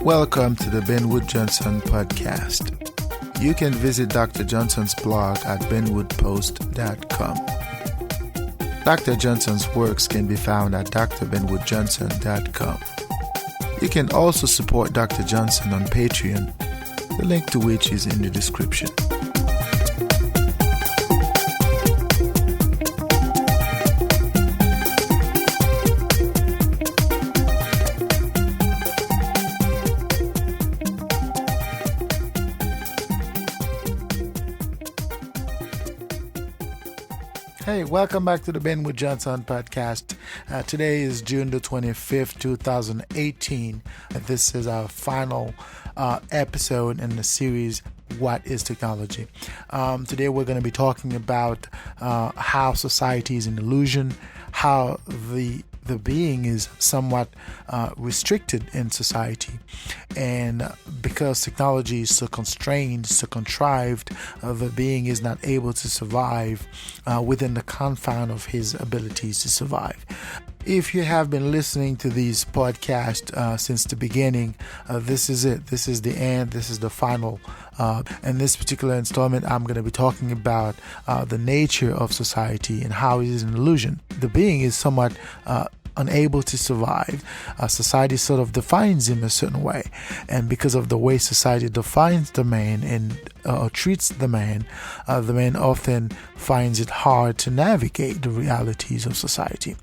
Welcome to the Ben Wood Johnson podcast. You can visit Dr. Johnson's blog at benwoodpost.com. Dr. Johnson's works can be found at drbenwoodjohnson.com. You can also support Dr. Johnson on Patreon, the link to which is in the description. Hey, welcome back to the Ben Wood Johnson podcast. Today is June the 25th, 2018. This is our final episode in the series, What is Technology? Today we're going to be talking about how society is an illusion, how the being is somewhat restricted in society, and because technology is so constrained, so contrived, the being is not able to survive within the confine of his abilities to survive. If you have been listening to these podcasts since the beginning, this is it. This is the end. This is the final. In this particular installment, I'm going to be talking about the nature of society and how it is an illusion. The being is somewhat unable to survive. Society sort of defines him a certain way, and because of the way society defines the man and treats the man often finds it hard to navigate the realities of society.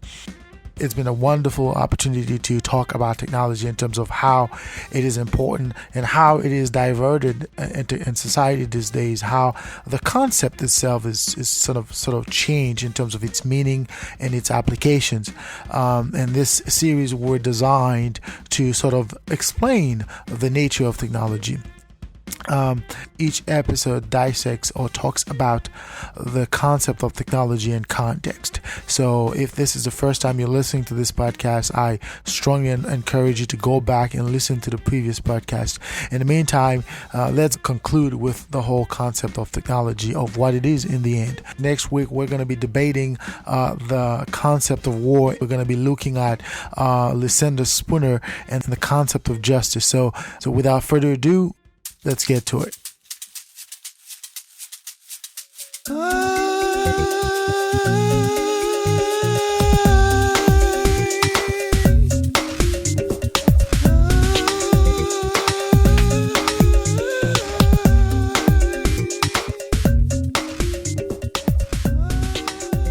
It's been a wonderful opportunity to talk about technology in terms of how it is important and how it is diverted in society these days, how the concept itself is sort of changed in terms of its meaning and its applications. And this series were designed to sort of explain the nature of technology. Each episode dissects or talks about the concept of technology and context. So if this is the first time you're listening to this podcast, I strongly encourage you to go back and listen to the previous podcast. In the meantime, let's conclude with the whole concept of technology, of what it is in the end. Next week, we're going to be debating the concept of war. We're going to be looking at Lysander Spooner and the concept of justice. So without further ado, let's get to it.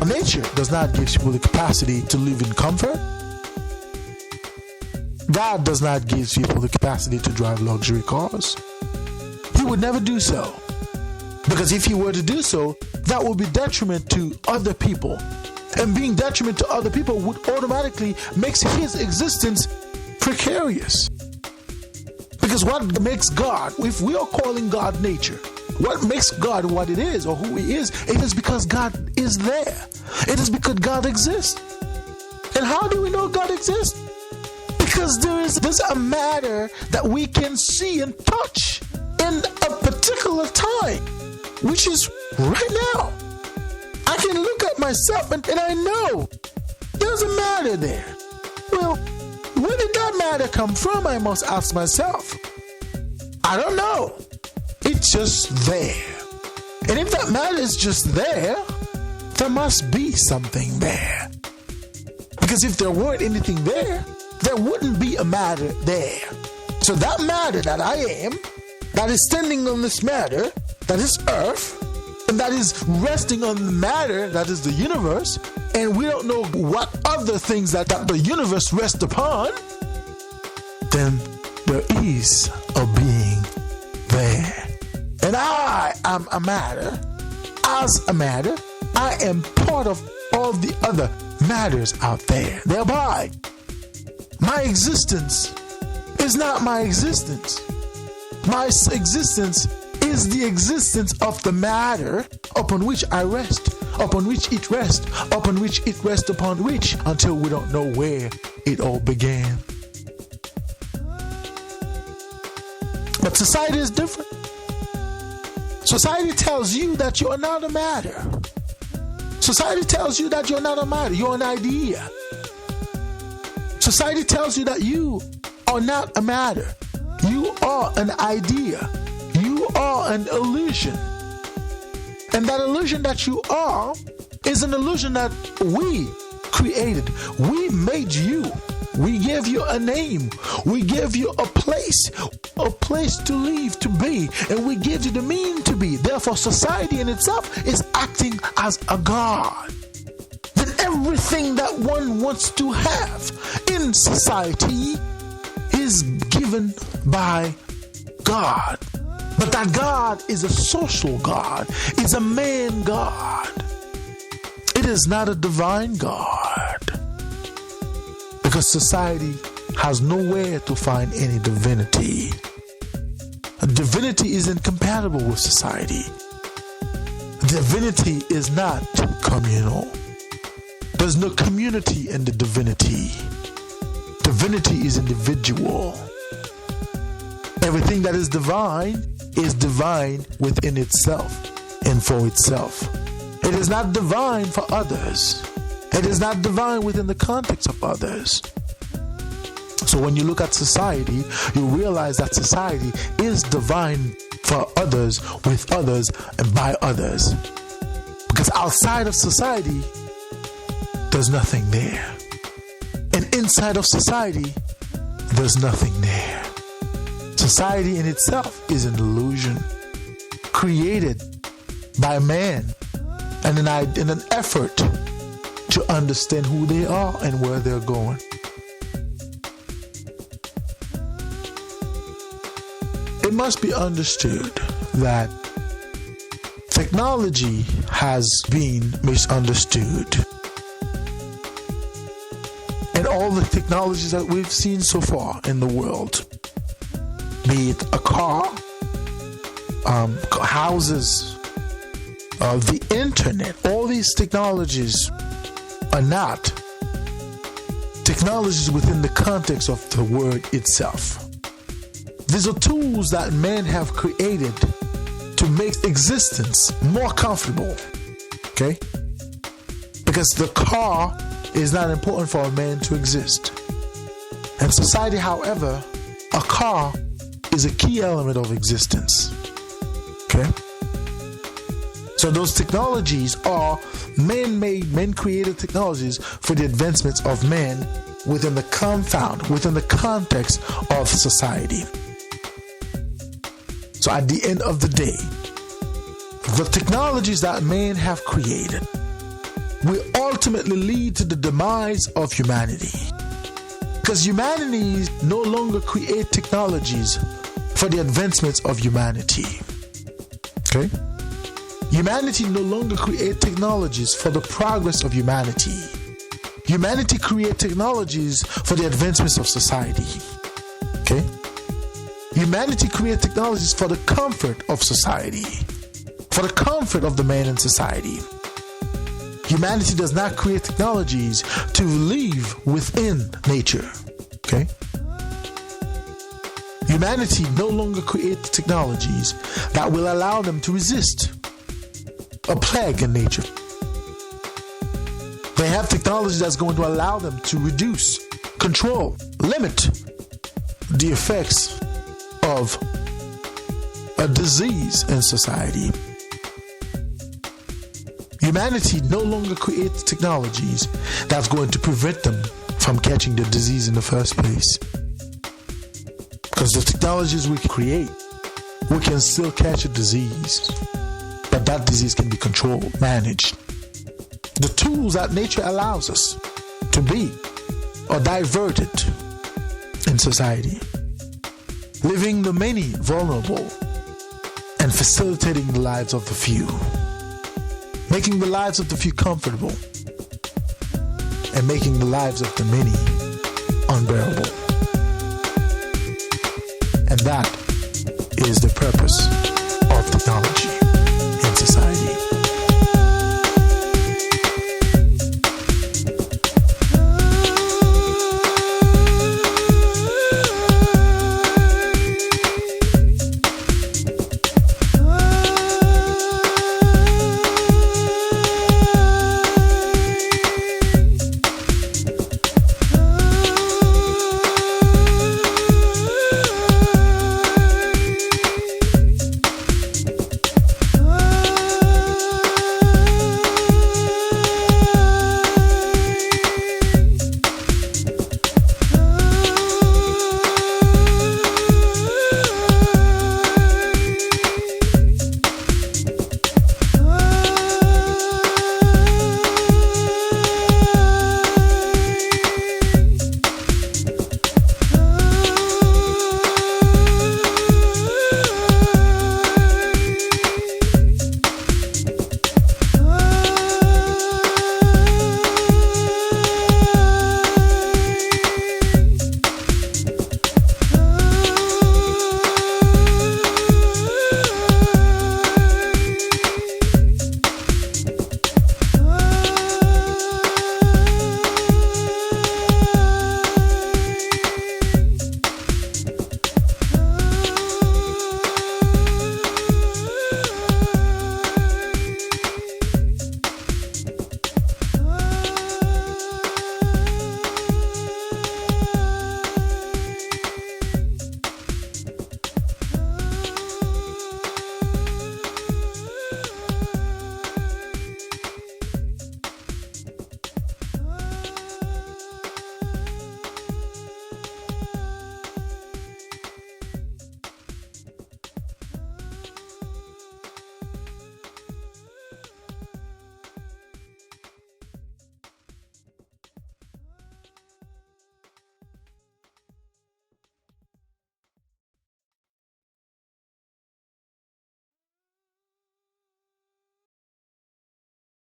Nature does not give people the capacity to live in comfort. God does not give people the capacity to drive luxury cars. He would never do so, because if he were to do so, that would be detriment to other people, and being detriment to other people would automatically make his existence precarious. Because what makes God, if we are calling God nature, what makes God what it is or who he is, it is because God is there. It is because God exists. And how do we know God exists? Because there's a matter that we can see and touch in a particular time, which is right now. I can look at myself and I know there's a matter there. Well, where did that matter come from? I must ask myself. I don't know. It's just there. And if that matter is just there, there must be something there. Because if there weren't anything there, there wouldn't be a matter there. So that matter that I am, that is standing on this matter, that is earth, and that is resting on the matter, that is the universe, and we don't know what other things that the universe rests upon, then there is a being there. And I am a matter. As a matter, I am part of all the other matters out there. Thereby, my existence is not my existence. My existence is the existence of the matter upon which I rest, upon which it rests, upon which it rests, upon which, until we don't know where it all began. But society is different. Society tells you that you are not a matter. Society tells you that you're not a matter, you're an idea. Society tells you that you are not a matter. You are an idea. You are an illusion. And that illusion that you are is an illusion that we created. We made you. We gave you a name. We gave you a place to live, to be, and we gave you the meaning to be. Therefore, society in itself is acting as a god. Then everything that one wants to have in society is given by God. But that God is a social God, is a man God. It is not a divine God. Because society has nowhere to find any divinity. Divinity is incompatible with society. Divinity is not communal. There's no community in the divinity. Divinity is individual. Everything that is divine within itself and for itself. It is not divine for others. It is not divine within the context of others. So when you look at society, you realize that society is divine for others, with others, and by others. Because outside of society, there's nothing there. And inside of society, there's nothing there. Society in itself is an illusion created by man and in an effort to understand who they are and where they're going. It must be understood that technology has been misunderstood. And all the technologies that we've seen so far in the world, be it a car, houses, the internet, all these technologies are not technologies within the context of the word itself. These are tools that men have created to make existence more comfortable. Okay? Because the car is not important for a man to exist. In society, however, a car is a key element of existence. Okay? So those technologies are man-made, man-created technologies for the advancements of man within the context of society. So at the end of the day, the technologies that men have created will ultimately lead to the demise of humanity. Because humanity no longer create technologies for the advancements of humanity. Okay? Humanity no longer create technologies for the progress of humanity. Humanity create technologies for the advancements of society. Okay? Humanity create technologies for the comfort of society, for the comfort of the man in society. Humanity does not create technologies to live within nature. Okay? Humanity no longer creates technologies that will allow them to resist a plague in nature. They have technology that's going to allow them to reduce, control, limit the effects of a disease in society. Humanity no longer creates technologies that's going to prevent them from catching the disease in the first place. Because the technologies we create, we can still catch a disease, but that disease can be controlled, managed. The tools that nature allows us to be are diverted in society, leaving the many vulnerable and facilitating the lives of the few, making the lives of the few comfortable and making the lives of the many